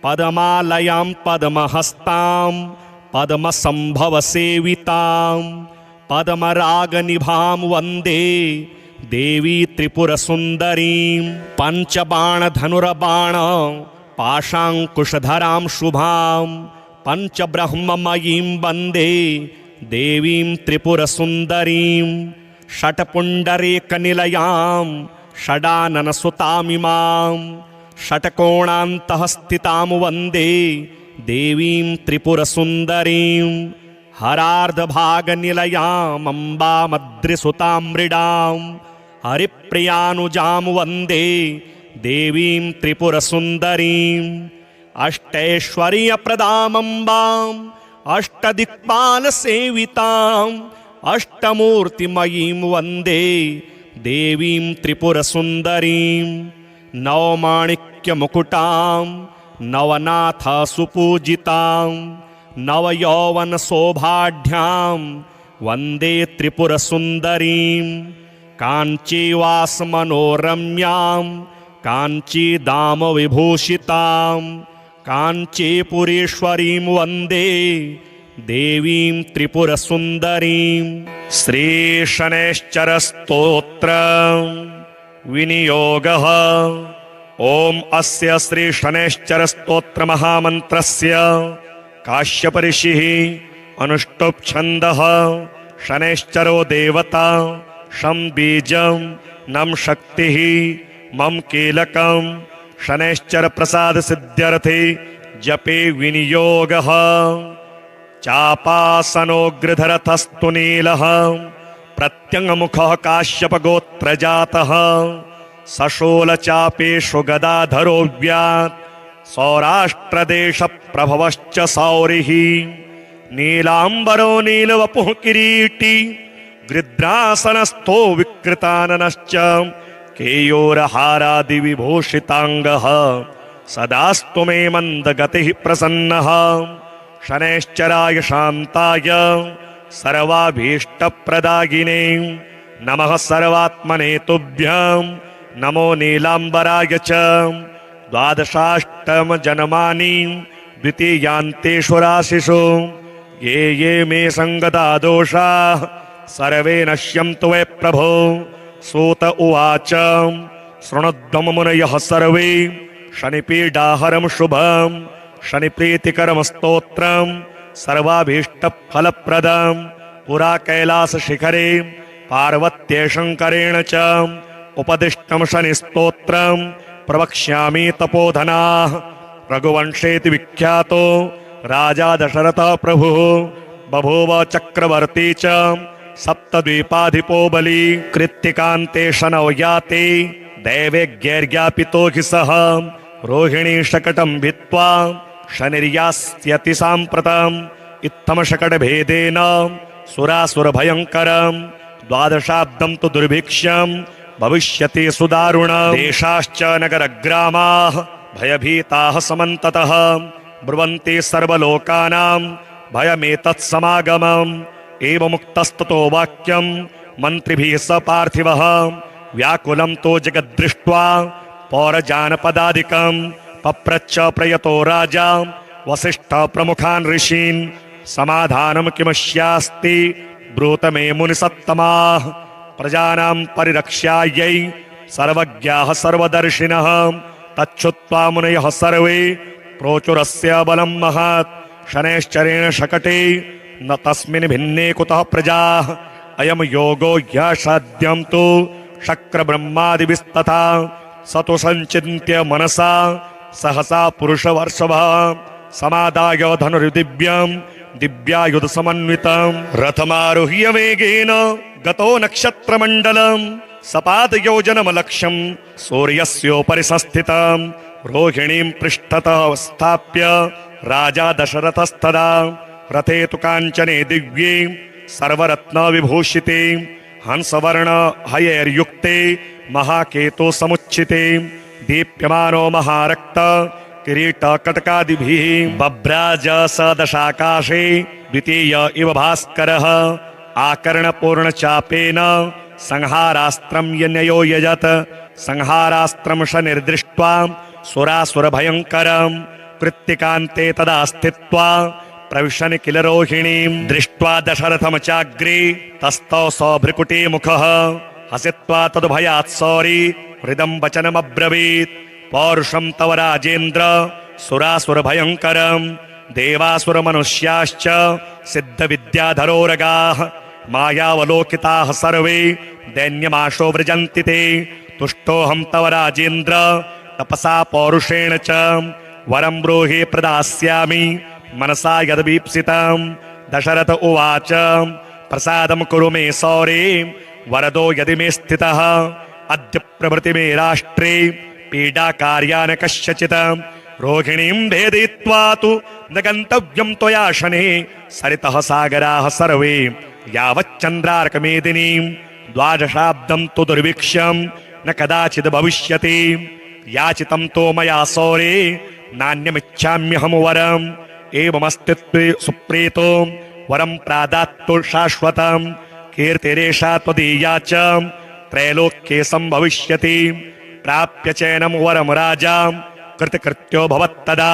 Speaker 1: पद्मालयां पद्महस्तां पद्मसम्भवसेवितां पद्मरागनिभां वन्दे देवी त्रिपुरसुन्दरीं पञ्चबाणधनुर्बाण पाशाङ्कुशधरां शुभां पञ्चब्रह्ममयीं वन्दे देवीं त्रिपुरसुन्दरीं षट्पुण्डरीकनिलयां षडाननसुतामिमां षट्कोणान्तः स्थितां वन्दे देवीं त्रिपुरसुन्दरीं हरार्धभागनिलयामम्बामद्रिसुतां मृडां हरिप्रियानुजां वन्दे देवीं त्रिपुरसुन्दरीं अष्टैश्वर्यप्रदामम्बाम् अष्टदिक्पालसेविताम् अष्टमूर्तिमयीं वन्दे देवीं त्रिपुरसुन्दरीं नवमाणिक्यमुकुटां नवनाथसुपूजितां नवयौवनशोभाढ्यां वन्दे त्रिपुरसुन्दरीं काञ्चीवासमनोरम्यां काञ्चीदामविभूषितां काञ्चीपुरेश्वरीं वन्दे देवीं त्रिपुरसुन्दरीं। श्रीशनैश्चरस्तोत्र विनियोगः। ओम अस्य श्रीशनैश्चरस्तोत्र महामन्त्रस्य काश्यपऋषिः अनुष्टुप् छन्दः शनैश्चरो देवता शं बीजं नम शक्तिः मम कीलकं शनैश्चर प्रसाद सिद्ध्यर्थे जपे विनियोगः। चापासनोग्रधरथस्तु नीलः प्रत्यङ्मुखः काश्यपगोत्रजातः सशूलचापेषु गदाधरो व्यात् सौराष्ट्रदेशप्रभवश्च सौरिः नीलाम्बरो नीलवपुः किरीटी गृध्रासनस्थो विकृताननश्च केयूरहारादिविभूषिताङ्गः सदास्तु मे मन्दगतिः प्रसन्नः। शनैश्चराय शान्ताय सर्वाभीष्टप्रदायिने नमः सर्वात्मने तुभ्यं नमो नीलाम्बराय च। 12 द्वितीयान्तेषु राशिषु ये ये मे सङ्गता दोषाः सर्वे नश्यन्तु वै प्रभो। सूत उवाच शृणुध्वं मुनयः सर्वे शनिपीडाहरं शुभं शनिप्रीतिकरं स्तोत्रं सर्वाभीष्टफलप्रदं पुरा कैलासशिखरे पार्वत्ये शङ्करेण च उपदिष्टं शनिस्तोत्रं प्रवक्ष्यामि तपोधनाः। रघुवंशेति विख्यातो राजा दशरथः प्रभुः बभूव चक्रवर्ती च सप्तद्वीपाधिपो बली। कृत्तिकान्ते शनौ याते दैवेज्ञैर्ज्ञापितो हि सः रोहिणी शकटं भित्त्वा शनिर्यास्यति साम्प्रतम्। इत्थं शकटभेदेन सुरासुरभयङ्करम् 12 तु दुर्भिक्षं भविष्यति सुदारुणम्। देशाश्च नगरग्रामाः भयभीताः समन्ततः ब्रुवन्ति सर्वलोकानां भयमेतत्समागमम्। एवमुक्तस्ततो वाक्यं मन्त्रिभिः स पार्थिवः व्याकुलं तो जगद्दृष्ट्वा पौरजानपदादिकं पप्रच्छ प्रयतो राजा वसिष्ठः प्रमुखान् ऋषीन् समाधानं किमस्यास्ति ब्रूत मे मुनिसत्तमाः। प्रजानां परिरक्षायै सर्वज्ञाः सर्वदर्शिनः तच्छ्रुत्वा मुनयः सर्वे प्रोचुरस्य बलं महत्। शनैश्चरेण शकटे न तस्मिन् भिन्ने कुतः प्रजाः अयं योगो ह्यसाध्यं तु शक्रब्रह्मादिभिस्तथा। स तु संचिन्त्य मनसा सहसा पुरुषवर्षभः समादाय धनुर्दिव्यं दिव्यायुधसमन्वितं रथमारुह्य वेगेन गतो नक्षत्रमण्डलं सपादयोजनमलक्ष्यं सूर्यस्योपरि संस्थितं। रोहिणीं पृष्ठतः स्थाप्य राजा दशरथस्तदा रथे तु काञ्चने दिव्ये सर्वरत्नविभूषिते हंसवर्ण हयैर्युक्ते महाकेतो समुच्चिते दीप्यमानो महारक्त किरीटकटकादिभिः बभ्राज स दशाकाशे द्वितीय इव भास्करः। आकर्णपूर्णचापेन संहारास्त्रं यन्यो यजत संहारास्त्रं शनिर्दृष्ट्वा सुरासुरभयङ्करम्। कृत्तिकान्ते तदा स्थित्वा प्रविशन् किल रोहिणीं दृष्ट्वा दशरथं चाग्रे तस्थौ सभ्रुकुटी मुखः हसित्वा तद्भयात् सौरी हृदं वचनमब्रवीत्। पौरुषं तव राजेन्द्र सुरासुरभयङ्करम् देवासुरमनुष्याश्च सिद्धविद्याधरोरगाः मायावलोकिताः सर्वे दैन्यमाशो व्रजन्ति ते। तुष्टोऽहं तव राजेन्द्र तपसा पौरुषेण च वरं ब्रूहि प्रदास्यामि मनसा यद्वीप्सितम्। दशरथ उवाच प्रसादं कुरु मे सौरे वरदो यदि मे स्थितः अद्य प्रभृति मे राष्ट्रे पीडाकार्या न कस्यचित्। रोहिणीं भेदयित्वा तु न गन्तव्यं त्वया शने सरितः सागराः सर्वे यावच्चन्द्रार्कमेदिनीं 12 तु दुर्भिक्षं न कदाचिद् भविष्यति। याचितं तो मया सौरे नान्यमिच्छाम्यहं वरम् एवमस्ति सुप्रीतो वरं प्रादात्तु शाश्वतं। कीर्तिरेषा त्वदीया च त्रैलोक्ये संभविष्यति। प्राप्य चैनं वरं राजा कृतकृत्यो भवत्तदा।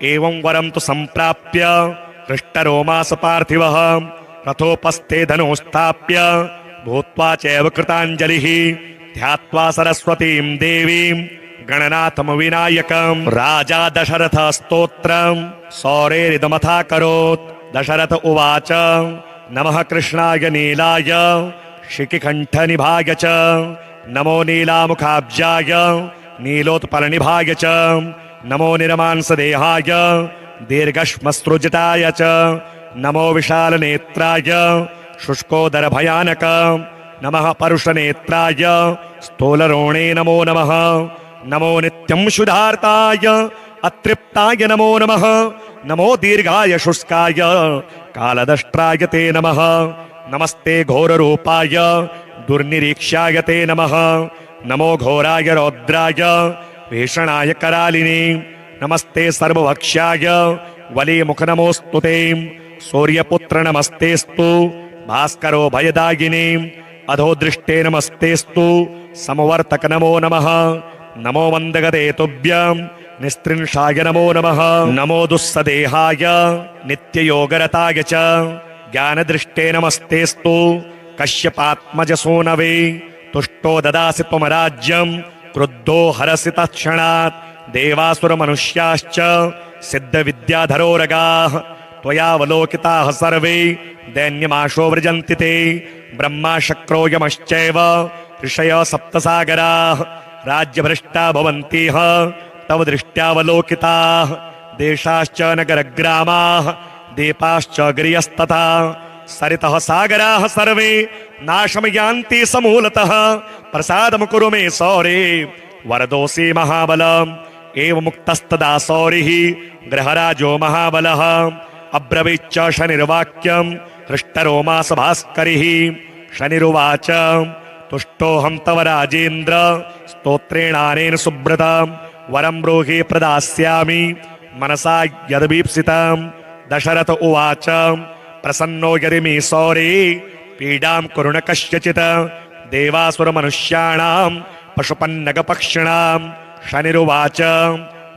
Speaker 1: एवं वरं तु सम्प्राप्य हृष्टरोमास पार्थिवः रथोपस्थे धनुस्थाप्य भूत्वा चैव कृताञ्जलिः ध्यात्वा सरस्वतीं देवीं गणनाथं विनायकम्। राजा दशरथ स्तोत्रं सौरेरिदमथाकरोत्। दशरथ उवाच नमः कृष्णाय नीलाय शिखिकण्ठनिभाय च नमो नीलामुखाब्जाय नीलोत्पलनिभाय च नमो निरमांसदेहाय दीर्घश्मश्रुजटाय च नमो विशालनेत्राय शुष्कोदरभयानक नमः परुषनेत्राय स्थूलरोणे नमो नमः। नमो नित्यं शुद्धार्ताय अतृप्ताय नमो नमः। नमो दीर्घाय शुष्काय कालदष्ट्राय ते नमः। नमस्ते घोररूपाय दुर्निरीक्ष्याय ते नमः। नमो घोराय रौद्राय भीषणाय करालिने नमस्ते सर्वभक्ष्याय वलीमुख नमोऽस्तु ते। सूर्यपुत्र नमस्तेस्तु भास्करो भयदायिने अधोदृष्टे नमस्तेस्तु समवर्तक नमो नमः। नमो मन्दगते तुभ्यं निस्त्रिंशाय नमो नमः। नमो दुस्सदेहाय नित्ययोगरताय च ज्ञानदृष्टे नमस्तेस्तु कश्यपात्मज सूनवे। तुष्टो ददासि त्वं राज्यं क्रुद्धो हरसि तत्क्षणात्। देवासुरमनुष्याश्च सिद्धविद्याधरोरगाः त्वयावलोकिताः सर्वे दैन्यमाशो व्रजन्ति ते। ब्रह्मा शक्रो यमश्चैव ऋषयः सप्तसागराः राज्यभ्रष्टा भवन्तिह तव दृष्ट्यावलोकिताः। देशाश्च नगरग्रामाः दीपाश्च गिरियस्तथा सरितः सागराः सर्वे नाशं यान्ति समूलतः। प्रसादं कुरु मे सौरे वरदोऽसि महाबलम्। एवमुक्तस्तदा सौरिः गृहराजो महाबलः। अब्रवीच्च शनिर्वाक्यं हृष्टरोमास भास्करिः। शनिरुवाच तुष्टोऽहं तव राजेन्द्र स्तोत्रेणानेन सुब्रतं। वरं ब्रूहि प्रदास्यामि मनसा यदभीप्सितं। दशरथ उवाच प्रसन्नो यदि मे सौरे पीडां कुरु न कस्यचित्। देवासुरमनुष्याणां पशुपन्नगपक्षिणां। शनिरुवाच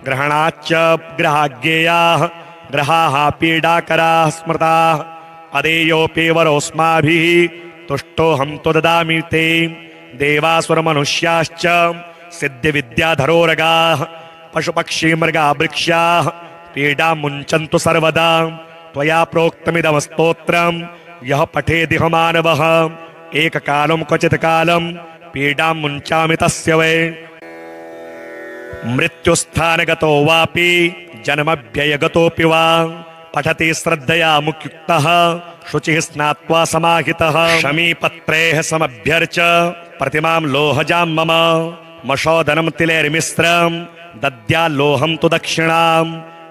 Speaker 1: ग्रहणाच्च ग्रहाज्ञेयाः ग्रहाः पीडाकराः स्मृताः। अदेयोऽपि वरोऽस्माभिः तुष्टोऽहं तु ददामि ते। देवासुरमनुष्याश्च सिद्धिविद्याधरोरगाः पशुपक्षी मृगा वृक्षाः पीडां मुञ्चन्तु सर्वदा। त्वया प्रोक्तमिदं स्तोत्रं यः पठेदिह मानवः एककालं क्वचित् कालं पीडां मुञ्चामि तस्य वै। मृत्युस्थानगतो वापि जन्मभ्ययगतोऽपि वा पठति श्रद्धया मुक्युक्तः शुचिः स्नात्वा समाहितः। शमीपत्रैः समभ्यर्च प्रतिमां लोहजां मम मशोदनं तिलैर्मिश्रं दद्याल्लोहं तु दक्षिणां।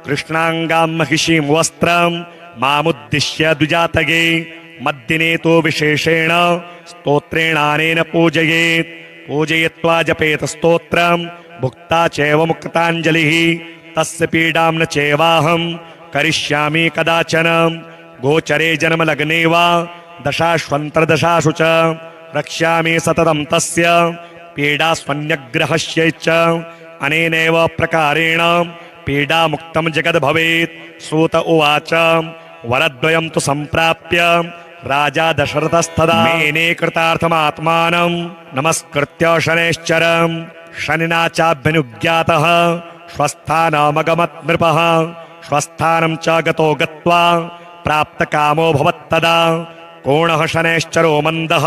Speaker 1: कृष्णाङ्गां महिषीं वस्त्रं मामुद्दिश्य द्विजातये मद्दिने तु विशेषेण स्तोत्रेणानेन पूजयेत्। पूजयित्वा जपेत स्तोत्रं भुक्ता चैव मुक्ताञ्जलिः। तस्य पीडां न चैवाहं करिष्यामि कदाचन। गोचरे जन्मलग्ने वा दशाश्वन्तर्दशासु च रक्ष्यामि सततं तस्य पीडास्वन्यग्रहस्यैश्च। अनेनैव प्रकारेण पीडामुक्तं जगद् भवेत्। सूत उवाच वरद्वयं तु सम्प्राप्य राजा दशरथस्तदा मेने कृतार्थमात्मानं नमस्कृत्य शनैश्चरं। शनिना चाभ्यनुज्ञातः स्वस्थानमगमत् नृपः। स्वस्थानं च गतो गत्वा प्राप्तकामो भवत्तदा। कोणः शनैश्चरो मन्दः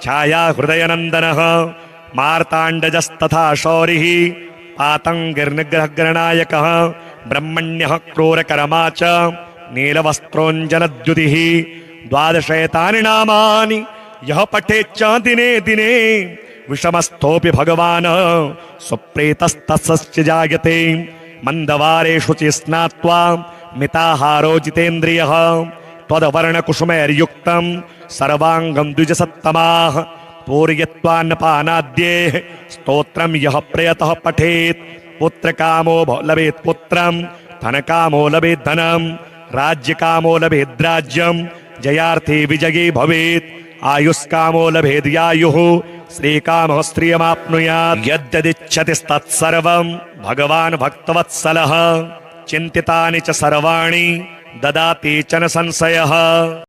Speaker 1: छाया हृदयनन्दनः। मार्ताण्डजस्तथा शौरिः पातङ्गिर्निग्रहगणनायकः। ब्रह्मण्यः क्रूरकर्मा च नीलवस्त्रोञ्जनद्युतिः। 12 एतानि नामानि यः पठेच्च दिने दिने विषमस्थोऽपि भगवान् सुप्रीतस्तस्य जायते। मन्दवारे शुचि स्नात्वा मिताहारो जितेन्द्रियः। त्वद्वर्णकुसुमैर्युक्तं सर्वाङ्गं द्विजसत्तमाः। पूरयित्वान्नपानाद्ये स्तोत्रं यः प्रयतः पठेत् पुत्रकामो लभेत् पुत्रं धनकामो लभेत् धनं राज्यकामो लभेत् राज्यं जयार्थी विजयी भवेत् आयुष्कामो लभेद्यायुः श्रीकामः श्रियमाप्नुयात्। यद्यदिच्छतिस्तत्सर्वं भगवान् भक्तवत्सलः चिन्तितानि च सर्वाणि ददाति च न संशयः।